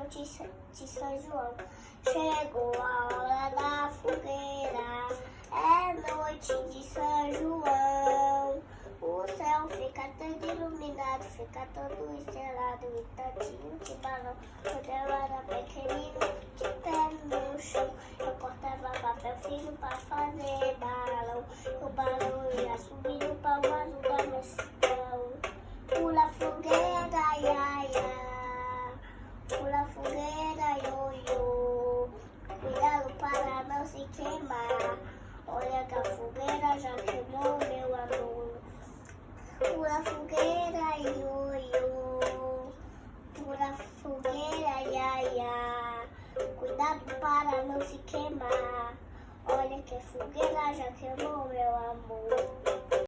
noite de São João. Chegou a hora da fogueira, é noite de São João. O céu fica todo iluminado, fica todo estrelado, e tantinho de balão. Quando eu era pequenino, de pé no chão, eu cortava papel fino pra fazer balão. O balão ia subindo para o azul da menção. Pula fogueira, ia, ia. Pula fogueira, ioiô. Cuidado para não se queimar. Olha que a fogueira já queimou, meu amor. Pula fogueira, ioiô. Pula fogueira, ia, ia. Cuidado para não se queimar. Olha que a fogueira já queimou, meu amor.